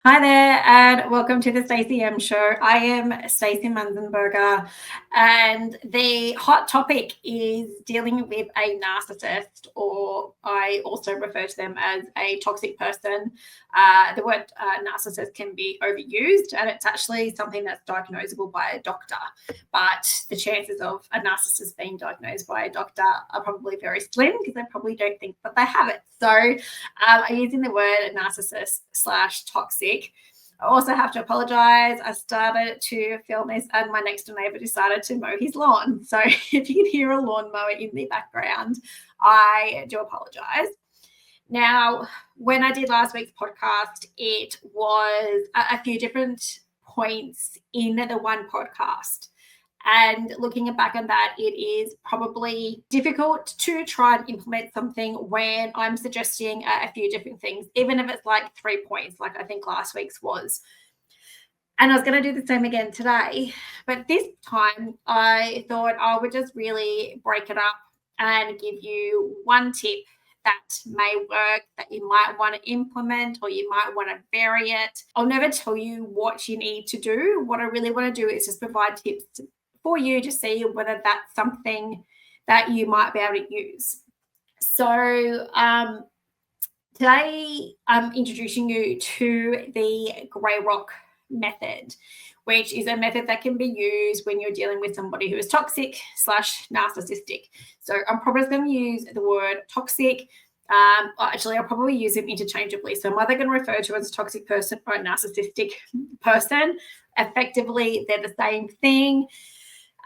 Hi there, and welcome to the StacyM Show. I am Stacy Munzenberger, and the hot topic is dealing with a narcissist, or I also refer to them as a toxic person. The word narcissist can be overused, and it's actually something that's diagnosable by a doctor. But the chances of a narcissist being diagnosed by a doctor are probably very slim because they probably don't think that they have it. So I'm using the word narcissist/toxic. I also have to apologize. I started to film this and my next door neighbor decided to mow his lawn. So if you can hear a lawnmower in the background, I do apologize. Now, when I did last week's podcast, it was a few different points in the one podcast. And looking back on that, it is probably difficult to try and implement something when I'm suggesting a few different things, even if it's like 3 points, like I think last week's was. And I was going to do the same again today. But this time I thought I would just really break it up and give you one tip that may work, that you might want to implement, or you might want to vary it. I'll never tell you what you need to do. What I really want to do is just provide tips for you to see whether that's something that you might be able to use. So today I'm introducing you to the grey rock method, which is a method that can be used when you're dealing with somebody who is toxic/narcissistic. So I'm probably going to use the word toxic. Actually, I'll probably use them interchangeably. So I'm either going to refer to as a toxic person or a narcissistic person. Effectively, they're the same thing.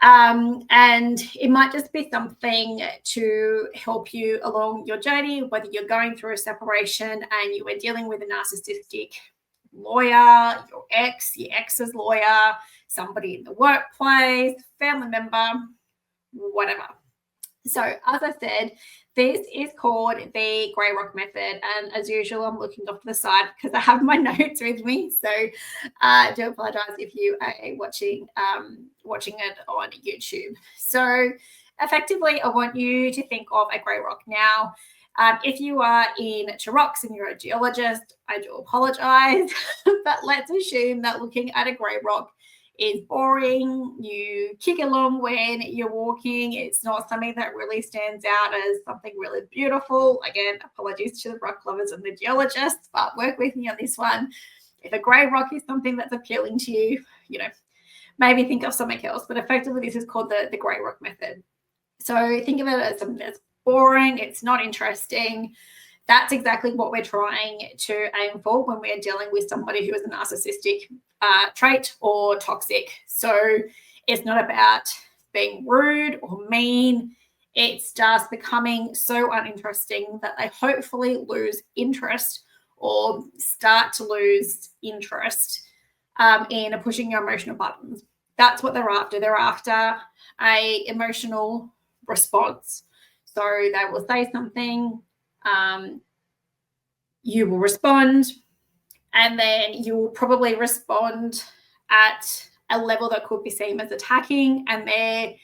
And it might just be something to help you along your journey, whether you're going through a separation and you are dealing with a narcissistic lawyer, your ex's lawyer, somebody in the workplace, family member, whatever. So as I said, this is called the grey rock method. And as usual, I'm looking off to the side because I have my notes with me. So I do apologize if you are watching it on YouTube. So effectively, I want you to think of a grey rock. Now, if you are into rocks and you're a geologist, I do apologize, but let's assume that looking at a grey rock is boring. You kick along when you're walking. It's not something that really stands out as something really beautiful. Again, apologies to the rock lovers and the geologists, but work with me on this one. If a grey rock is something that's appealing to you, maybe think of something else. But effectively, this is called the grey rock method. So think of it as something that's boring. It's not interesting. That's exactly what we're trying to aim for when we're dealing with somebody who is a narcissistic trait or toxic. So it's not about being rude or mean. It's just becoming so uninteresting that they hopefully lose interest or start to lose interest in pushing your emotional buttons. That's what they're after. They're after an emotional response. So they will say something, you will respond, and then you will probably respond at a level that could be seen as attacking, and they're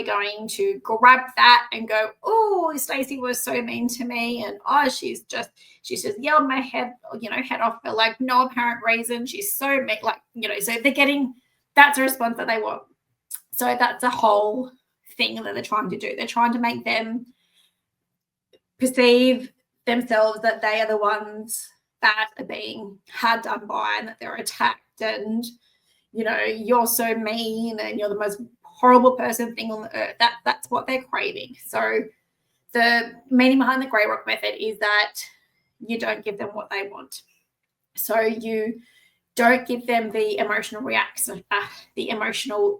going to grab that and go, oh, Stacy was so mean to me, and she's just yelled my head off for like no apparent reason. She's so mean, so they're getting, that's a response that they want. So that's a whole thing that they're trying to do. They're trying to make them perceive themselves that they are the ones that are being hard done by and that they're attacked, and you're so mean and you're the most horrible person thing on the earth. That's what they're craving. So the meaning behind the grey rock method is that you don't give them what they want. So you don't give them the emotional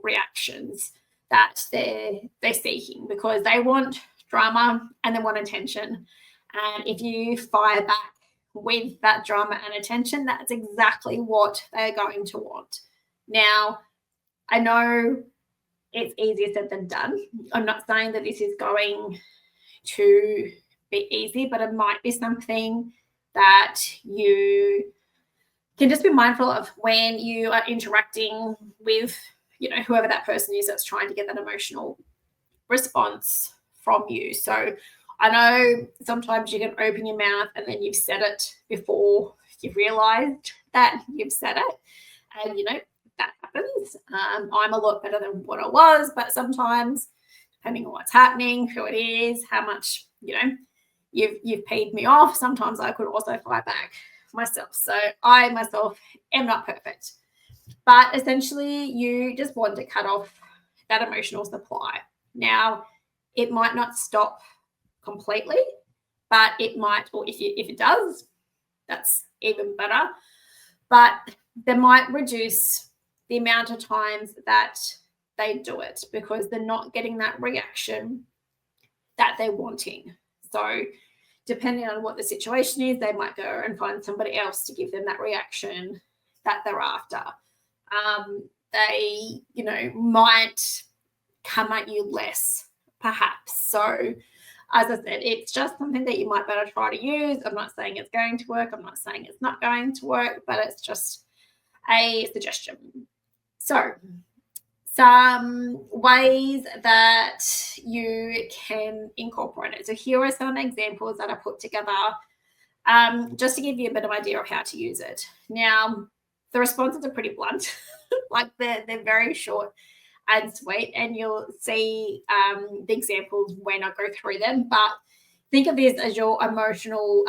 reactions that they're seeking, because they want drama and they want attention. And if you fire back with that drama and attention, that's exactly what they're going to want. Now, I know it's easier said than done. I'm not saying that this is going to be easy, but it might be something that you can just be mindful of when you are interacting with, whoever that person is that's trying to get that emotional response from you. So I know sometimes you can open your mouth and then you've said it before you've realized that you've said it. And, that happens. I'm a lot better than what I was, but sometimes, depending on what's happening, who it is, how much, you've paid me off, sometimes I could also fight back myself. So I myself am not perfect. But essentially, you just want to cut off that emotional supply. Now, it might not stop completely, but it might, or if it does, that's even better. But they might reduce the amount of times that they do it because they're not getting that reaction that they're wanting. So depending on what the situation is, they might go and find somebody else to give them that reaction that they're after. They, might come at you less, perhaps. So as I said, it's just something that you might better try to use. I'm not saying it's going to work. I'm not saying it's not going to work, but it's just a suggestion. So some ways that you can incorporate it. So here are some examples that I put together just to give you a bit of idea of how to use it. Now, the responses are pretty blunt. Like they're very short and sweet, and you'll see the examples when I go through them. But think of this as your emotional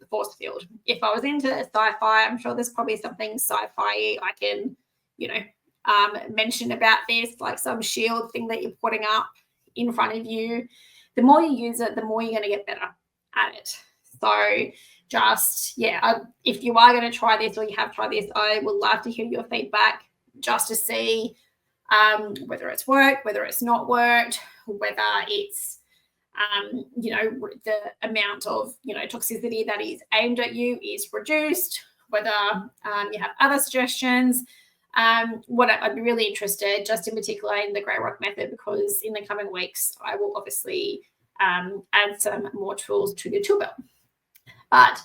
force field. If I was into sci-fi, I'm sure there's probably something sci-fi I can, mention about this, like some shield thing that you're putting up in front of you. The more you use it, the more you're going to get better at it. So just, if you are going to try this or you have tried this, I would love to hear your feedback just to see whether it's worked, whether it's not worked, whether it's, the amount of, toxicity that is aimed at you is reduced, whether you have other suggestions. What I'd be really interested, just in particular in the Grey Rock method, because in the coming weeks, I will obviously add some more tools to the tool belt. But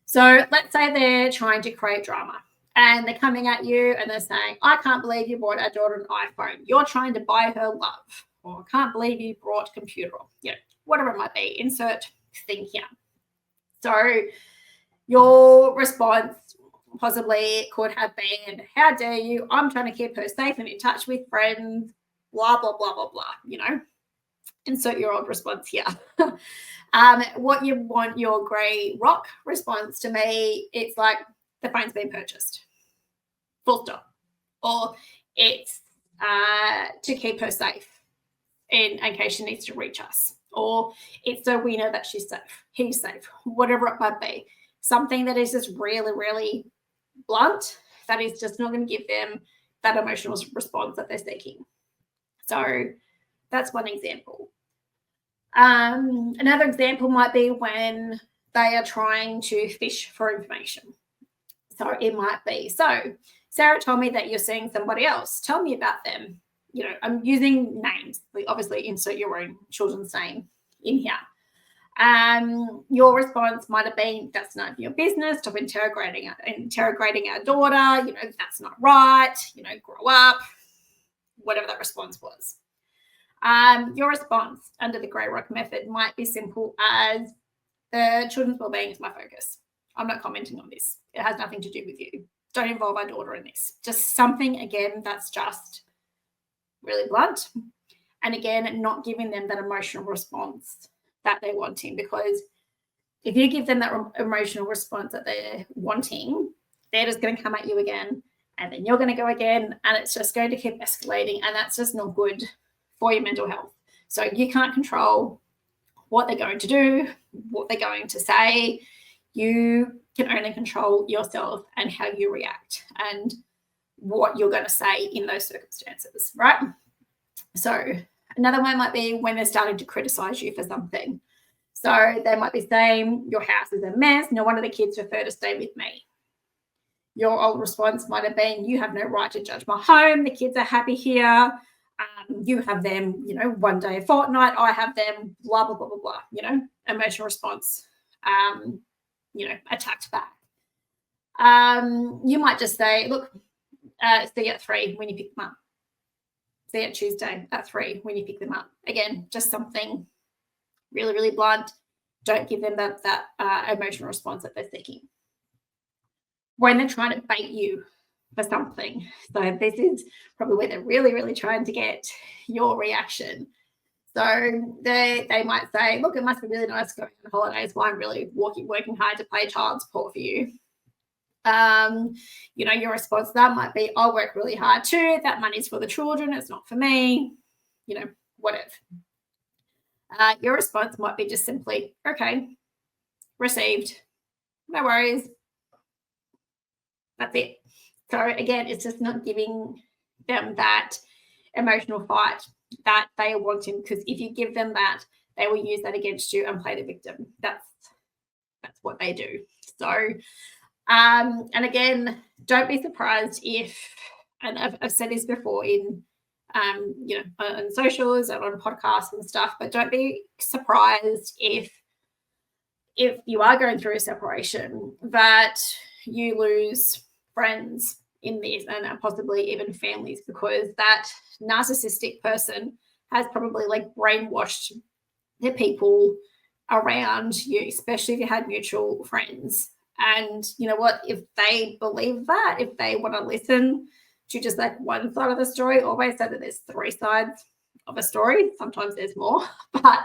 so let's say they're trying to create drama and they're coming at you and they're saying, I can't believe you bought our daughter an iPhone. You're trying to buy her love. Or I can't believe you brought a computer. Whatever it might be, insert thing here. So your response possibly could have been, how dare you? I'm trying to keep her safe and in touch with friends, blah, blah, blah, blah, blah, Insert your old response here. What you want your Grey Rock response to me, it's like the phone's been purchased. Full stop. Or it's to keep her safe in case she needs to reach us. Or it's so we know that she's safe, he's safe, whatever it might be. Something that is just really, really blunt, that is just not going to give them that emotional response that they're seeking. So that's one example. Another example might be when they are trying to fish for information. So it might be, so Sarah told me that you're seeing somebody else. Tell me about them. I'm using names. Obviously, insert your own children's name in here. Your response might have been, that's none of your business. Stop interrogating our daughter. That's not right. Grow up. Whatever that response was. Your response under the Grey Rock method might be simple as, the children's wellbeing is my focus. I'm not commenting on this. It has nothing to do with you. Don't involve our daughter in this. Just something, again, that's just really blunt. And again, not giving them that emotional response that they're wanting, because if you give them that emotional response that they're wanting, they're just going to come at you again, and then you're going to go again, and it's just going to keep escalating, and that's just not good for your mental health. So you can't control what they're going to do, what they're going to say. You can only control yourself and how you react and what you're going to say in those circumstances, right? So another one might be when they're starting to criticize you for something. So they might be saying, your house is a mess. No wonder the kids prefer to stay with me. Your old response might have been, you have no right to judge my home. The kids are happy here. You have them, one day a fortnight. I have them, blah, blah, blah, blah, blah, emotional response, attacked back. You might just say, look, see you at 3 when you pick them up. See you at Tuesday at 3 when you pick them up. Again, just something really, really blunt. Don't give them that emotional response that they're seeking. when they're trying to bait you for something. So this is probably where they're really, really trying to get your reaction. So they might say, look, it must be really nice going on holidays while I'm really working hard to pay child support for you. Your response to that might be, I'll work really hard too. That money's for the children. It's not for me. Whatever. Your response might be just simply, okay, received. No worries. That's it. So again, it's just not giving them that emotional fight that they are wanting, because if you give them that, they will use that against you and play the victim. That's what they do. So, and again, don't be surprised if, and I've said this before in, on socials and on podcasts and stuff, but don't be surprised if you are going through a separation that you lose friends in this, and possibly even families, because that narcissistic person has probably brainwashed the people around you, especially if you had mutual friends. And you know what, if they believe that, if they want to listen to just one side of the story, always say that there's three sides of a story. Sometimes there's more, but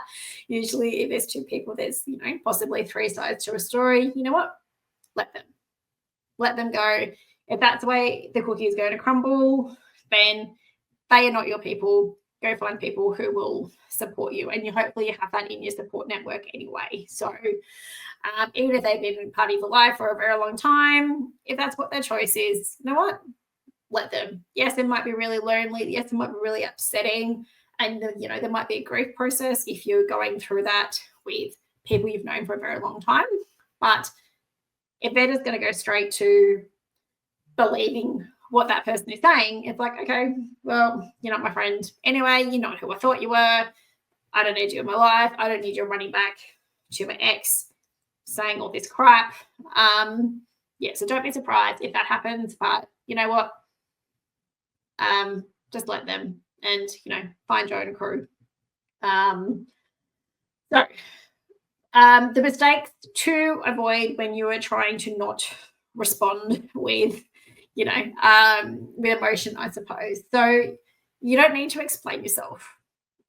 usually if there's two people, there's possibly three sides to a story. You know what, let them go. If that's the way the cookie is going to crumble, then they are not your people. Go find people who will support you, and hopefully you have that in your support network anyway. So even if they've been part of your life for a very long time, if that's what their choice is, you know what, let them. Yes, it might be really lonely. Yes, it might be really upsetting, and there might be a grief process if you're going through that with people you've known for a very long time. But if they're just going to go straight to believing what that person is saying, it's okay, well, you're not my friend anyway. You're not who I thought you were. I don't need you in my life. I don't need you running back to my ex saying all this crap. So don't be surprised if that happens, but you know what, just let them, and find your own crew. The mistakes to avoid when you are trying to not respond with with emotion, I suppose. So you don't need to explain yourself.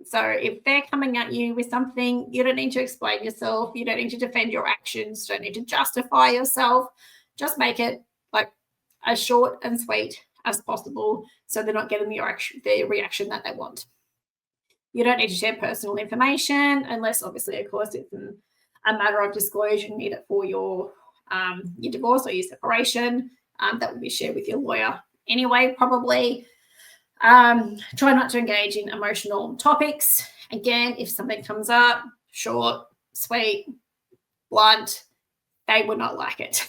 So if they're coming at you with something, you don't need to explain yourself. You don't need to defend your actions. You don't need to justify yourself. Just make it as short and sweet as possible, so they're not getting the reaction that they want. You don't need to share personal information unless, obviously, of course, it's a matter of disclosure. You need it for your divorce or your separation. That will be shared with your lawyer anyway, probably. Try not to engage in emotional topics. Again, if something comes up, short, sweet, blunt, they would not like it.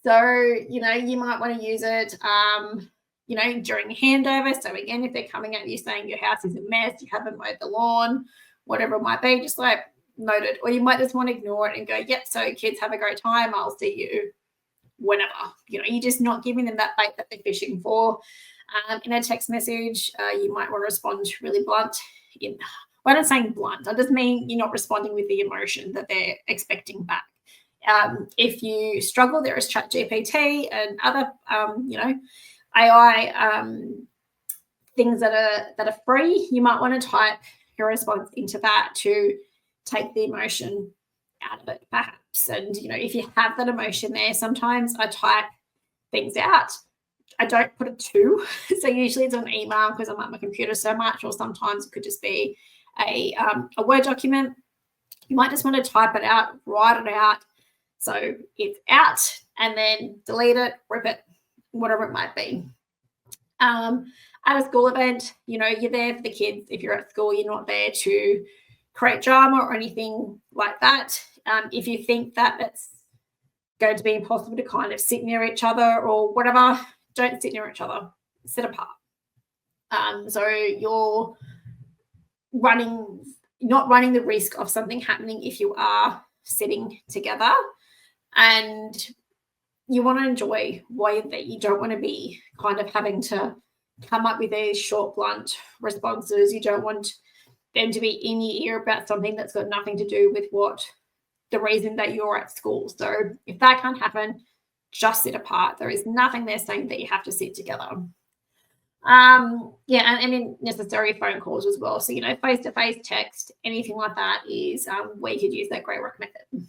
So, you might want to use it, during handover. So again, if they're coming at you saying your house is a mess, you haven't mowed the lawn, whatever it might be, just noted. Or you might just want to ignore it and go, yep, so kids have a great time. I'll see you whenever. You're just not giving them that bait that they're fishing for. In a text message, you might want to respond really blunt. When I'm saying blunt, I just mean you're not responding with the emotion that they're expecting back. If you struggle, there is ChatGPT and other, AI things that are free. You might want to type your response into that to take the emotion out of it, perhaps. And if you have that emotion there, sometimes I type things out. I don't put a to, so usually it's on email because I'm at my computer so much, or sometimes it could just be a Word document. You might just want to type it out, write it out, so it's out, and then delete it, rip it, whatever it might be. At a school event, you're there for the kids. If you're at school, you're not there to create drama or anything like that. If you think that it's going to be impossible to kind of sit near each other or whatever, don't sit near each other. Sit apart. So you're not running the risk of something happening if you are sitting together, and you want to enjoy while you're there. You don't want to be kind of having to come up with these short, blunt responses. You don't want them to be in your ear about something that's got nothing to do with what the reason that you're at school. So if that can't happen, just sit apart. There is nothing there saying that you have to sit together. Yeah, and in necessary phone calls as well. So, you know, face-to-face text, anything like that is where you could use that grey rock method.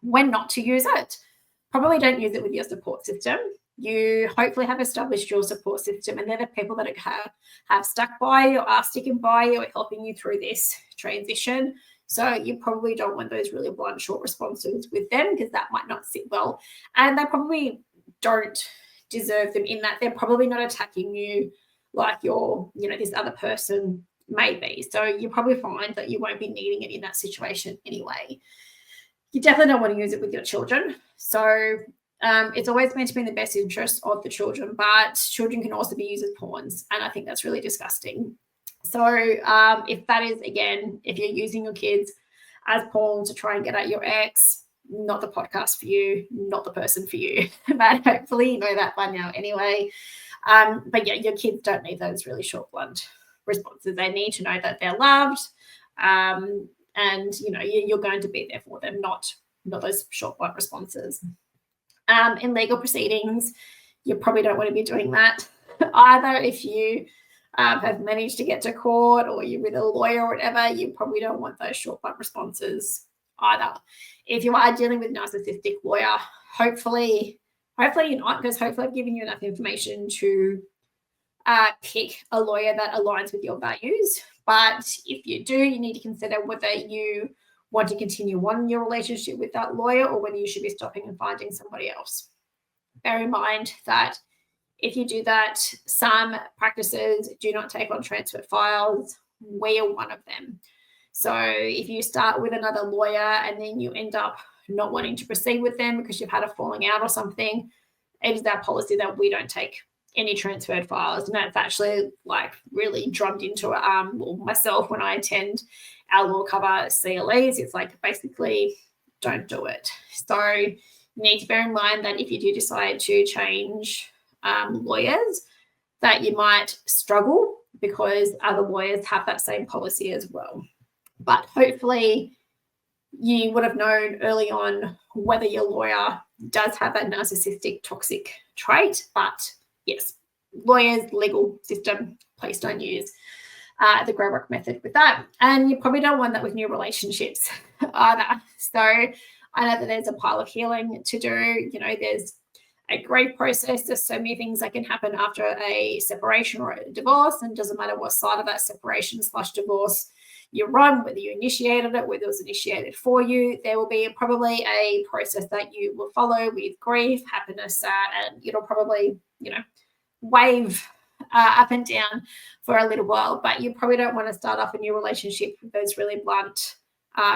When not to use it, probably don't use it with your support system. You hopefully have established your support system, and they're the people that have stuck by you, are sticking by you, or helping you through this transition. So you probably don't want those really blunt, short responses with them, because that might not sit well. And they probably don't deserve them, in that they're probably not attacking you like this other person may be. So you probably find that you won't be needing it in that situation anyway. You definitely don't want to use it with your children. So it's always meant to be in the best interest of the children, but children can also be used as pawns, and I think that's really disgusting. So if that is, again, if you're using your kids as pawns to try and get at your ex, not the podcast for you, not the person for you. But hopefully you know that by now anyway. But yeah, your kids don't need those really short, blunt responses. They need to know that they're loved, and you know you're going to be there for them, not those short, blunt responses. In legal proceedings, you probably don't want to be doing that either. If you have managed to get to court, or you're with a lawyer or whatever, you probably don't want those short, blunt responses either. If you are dealing with a narcissistic lawyer, hopefully you're not, because hopefully I've given you enough information to pick a lawyer that aligns with your values. But if you do, you need to consider whether you want to continue on your relationship with that lawyer, or whether you should be stopping and finding somebody else. Bear in mind that if you do that, some practices do not take on transfer files. We are one of them. So if you start with another lawyer and then you end up not wanting to proceed with them because you've had a falling out or something, it is our policy that we don't take any transferred files. And that's actually like really drummed into myself when I attend our law cover CLEs. It's like, basically, don't do it. So you need to bear in mind that if you do decide to change lawyers, that you might struggle because other lawyers have that same policy as well. But hopefully you would have known early on whether your lawyer does have that narcissistic, toxic trait. But yes, lawyers, legal system, please don't use the grey rock method with that. And you probably don't want that with new relationships either. So I know that there's a pile of healing to do. You know, there's a grief process. There's so many things that can happen after a separation or a divorce, and it doesn't matter what side of that separation/divorce you're on, whether you initiated it, whether it was initiated for you. There will be probably a process that you will follow with grief, happiness, and it'll probably, wave up and down for a little while. But you probably don't want to start off a new relationship with those really blunt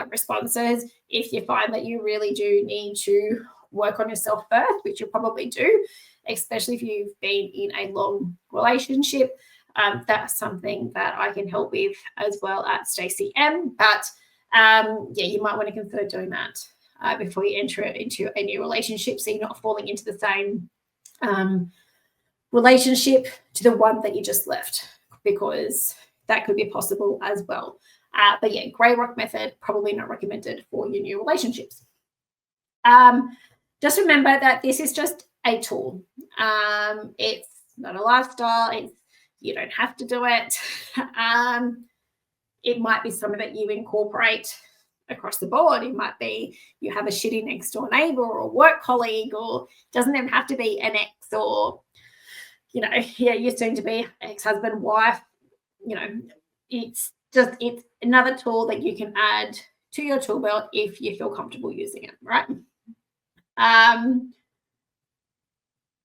responses. If you find that you really do need to work on yourself first, which you probably do, especially if you've been in a long relationship, that's something that I can help with as well at StacyM. But you might want to consider doing that before you enter into a new relationship, so you're not falling into the same relationship to the one that you just left, because that could be possible as well. But yeah, grey rock method, probably not recommended for your new relationships. Just remember that this is just a tool. It's not a lifestyle. You don't have to do it. It might be something that you incorporate across the board. It might be you have a shitty next door neighbor or a work colleague, or it doesn't even have to be an ex, or you're soon to be ex-husband, wife. It's another tool that you can add to your tool belt if you feel comfortable using it, right?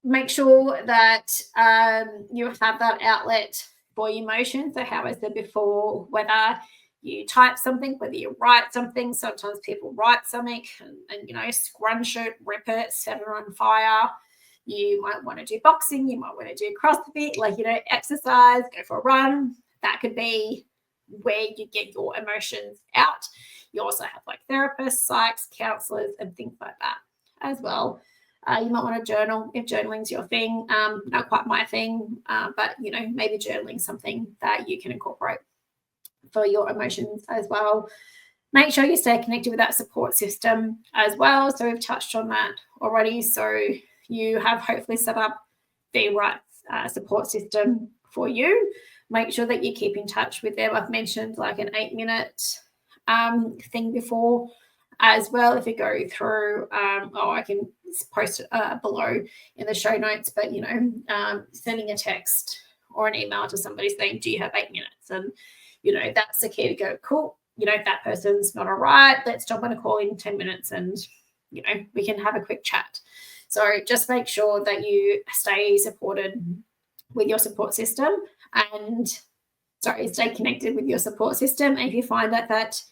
Make sure that you have that outlet for emotions. So how I said before, whether you type something, whether you write something, sometimes people write something and scrunch it, rip it, set it on fire. You might want to do boxing, you might want to do CrossFit, exercise, go for a run. That could be where you get your emotions out. You also have therapists, psychs, counselors, and things like that as well. You might want to journal if journaling's your thing. Not quite my thing, but maybe journaling something that you can incorporate for your emotions as well. Make sure you stay connected with that support system as well. So we've touched on that already. So you have hopefully set up the right support system for you. Make sure that you keep in touch with them. I've mentioned like an 8-minute thing before as well. If you go through, I can post it below in the show notes, but, sending a text or an email to somebody saying, do you have 8 minutes? And, that's the key to go, cool. If that person's not all right, let's jump on a call in 10 minutes and, we can have a quick chat. So just make sure that you stay supported with your support system and stay connected with your support system. And if you find that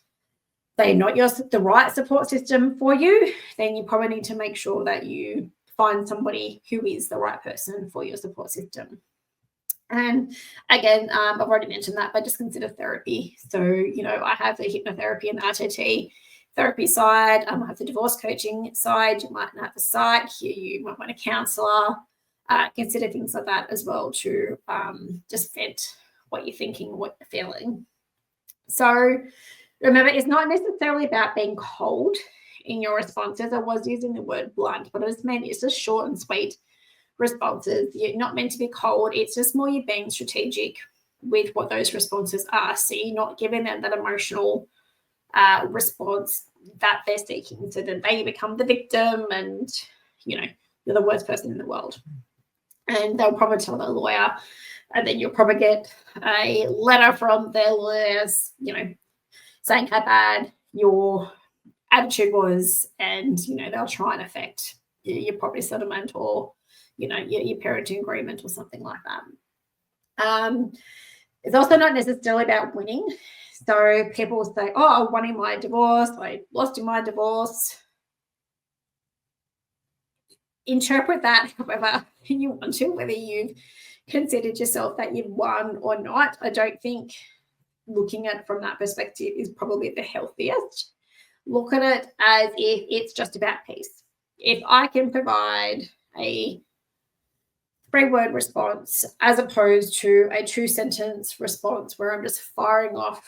they're not the right support system for you, then you probably need to make sure that you find somebody who is the right person for your support system. And again, I've already mentioned that, but just consider therapy. So, I have the hypnotherapy and the RTT therapy side. I have the divorce coaching side. You might have a site here. You might want a counselor. Consider things like that as well to just vent what you're thinking, what you're feeling. So remember, it's not necessarily about being cold in your responses. I was using the word blunt, but it's just short and sweet responses. You're not meant to be cold. It's just more you being strategic with what those responses are. So you're not giving them that emotional response that they're seeking. So then they become the victim and, you're the worst person in the world. And they'll probably tell their lawyer, and then you'll probably get a letter from their lawyers, saying how bad your attitude was, and, they'll try and affect your property settlement or, your parenting agreement or something like that. It's also not necessarily about winning. So people say, I won in my divorce, I lost in my divorce. Interpret that however you want to, whether you've considered yourself that you've won or not. I don't think looking at it from that perspective is probably the healthiest. Look at it as if it's just about peace. If I can provide a 3-word response as opposed to a 2-sentence response where I'm just firing off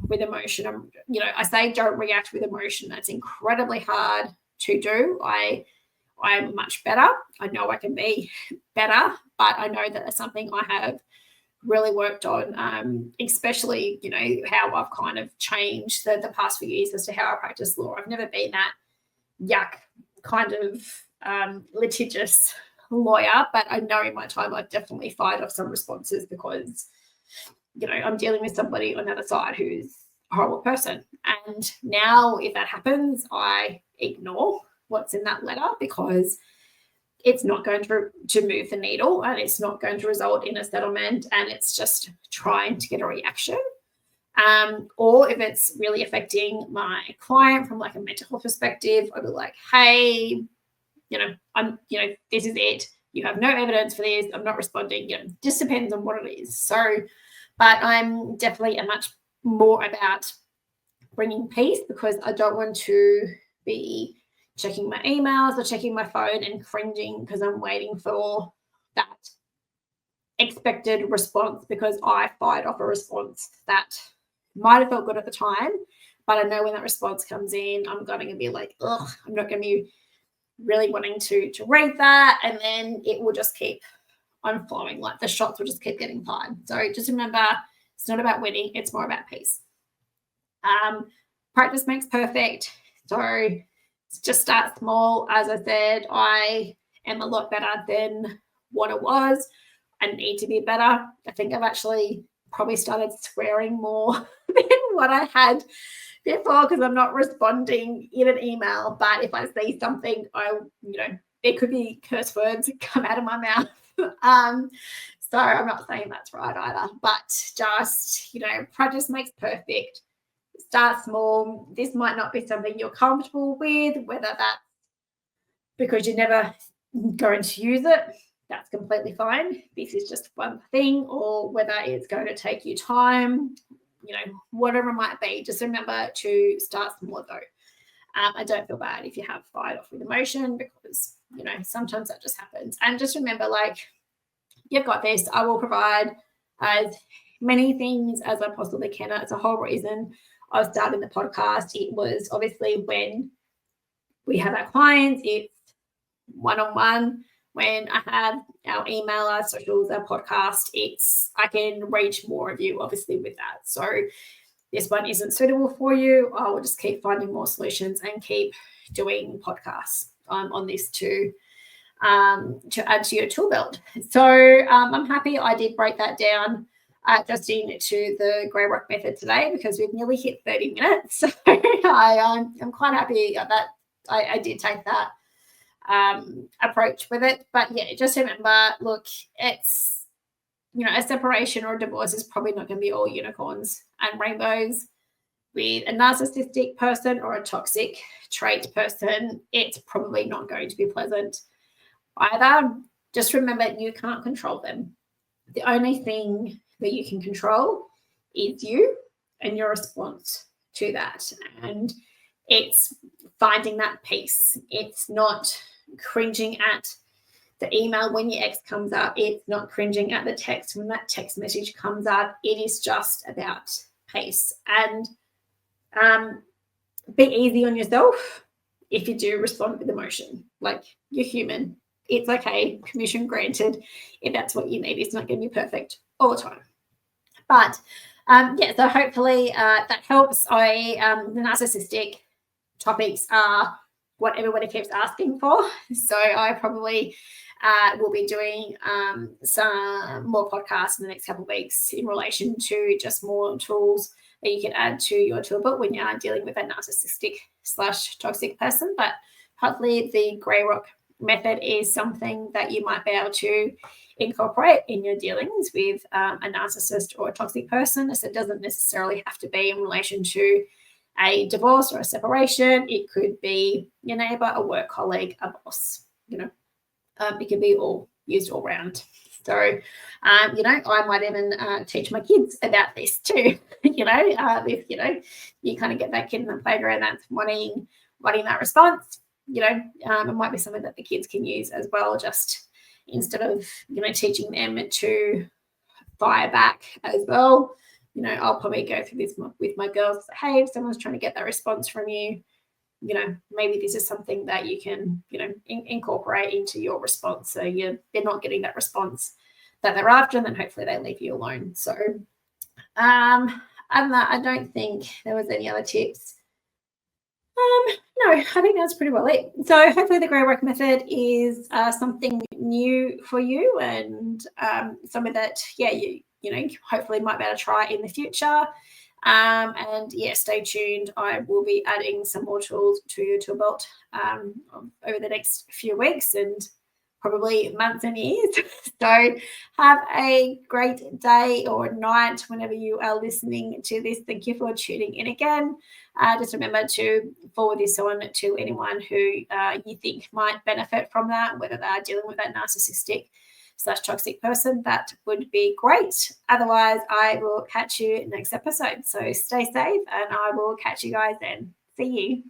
with emotion, I say don't react with emotion. That's incredibly hard to do. I'm much better. I know I can be better, but I know that it's something I have really worked on, especially, how I've kind of changed the past few years as to how I practice law. I've never been that yuck kind of litigious lawyer, but I know in my time I've definitely fired off some responses because, I'm dealing with somebody on the other side who's a horrible person. And now if that happens, I ignore what's in that letter because it's not going to move the needle and it's not going to result in a settlement, and it's just trying to get a reaction. Or if it's really affecting my client from like a mental health perspective, I'll be like, hey, this is it. You have no evidence for this. I'm not responding. Just depends on what it is. So, but I'm definitely much more about bringing peace because I don't want to be checking my emails or checking my phone and cringing because I'm waiting for that expected response because I fired off a response that might have felt good at the time, but I know when that response comes in, I'm going to be like, ugh, I'm not going to be really wanting to read that, and then it will just keep on flowing. Like the shots will just keep getting fired. So just remember, it's not about winning, it's more about peace. Practice makes perfect. So just start small. As I said, I am a lot better than what it was. I need to be better. I think I've actually probably started swearing more than what I had before because I'm not responding in an email. But if I see something, there could be curse words come out of my mouth. So I'm not saying that's right either. But just, practice makes perfect. Start small. This might not be something you're comfortable with, whether that's because you're never going to use it. That's completely fine. This is just one thing, or whether it's going to take you time, whatever it might be. Just remember to start small though. I don't feel bad if you have fired off with emotion because, sometimes that just happens. And just remember, you've got this. I will provide as many things as I possibly can. It's a whole reason of starting the podcast. It was obviously when we have our clients, it's one-on-one. When I have our email, our socials, our podcast, I can reach more of you, obviously, with that. So this one isn't suitable for you. I will just keep finding more solutions and keep doing podcasts on this to add to your tool belt. So I'm happy I did break that down just into the Grey Rock method today, because we've nearly hit 30 minutes. So I'm quite happy that I did take that approach with it. But yeah, just remember, look, it's, a separation or a divorce is probably not going to be all unicorns and rainbows. With a narcissistic person or a toxic trait person, it's probably not going to be pleasant either. Just remember, you can't control them. The only thing that you can control is you and your response to that. And it's finding that peace. It's not cringing at the email when your ex comes up. It's not cringing at the text when that text message comes up. It is just about peace. And be easy on yourself if you do respond with emotion. Like, you're human. It's okay. Permission granted. If that's what you need, it's not going to be perfect all the time. But so hopefully that helps. The narcissistic topics are what everybody keeps asking for. So I probably will be doing some more podcasts in the next couple of weeks in relation to just more tools that you can add to your toolbox when you are dealing with a narcissistic/toxic person. But hopefully the Grey Rock method is something that you might be able to incorporate in your dealings with a narcissist or a toxic person. So it doesn't necessarily have to be in relation to a divorce or a separation. It could be your neighbor, a work colleague, a boss. It can be all used all round. So, I might even teach my kids about this too. If you kind of get that kid in the playground that's wanting that response, it might be something that the kids can use as well. Just instead of teaching them to fire back as well, I'll probably go through this with my girls. Hey, if someone's trying to get that response from you, maybe this is something that you can, incorporate into your response. So they're not getting that response that they're after, and then hopefully they leave you alone. So other than that, I don't think there was any other tips. No, I think that's pretty well it. So hopefully the Grey Rock method is something new for you, and something that, you hopefully might be able to try in the future. And stay tuned. I will be adding some more tools to your tool belt over the next few weeks and probably months and years. So have a great day or night whenever you are listening to this. Thank you for tuning in again. Just remember to forward this on to anyone who you think might benefit from that, whether they are dealing with that narcissistic/toxic person. That would be great. Otherwise, I will catch you next episode. So stay safe, and I will catch you guys then. See you.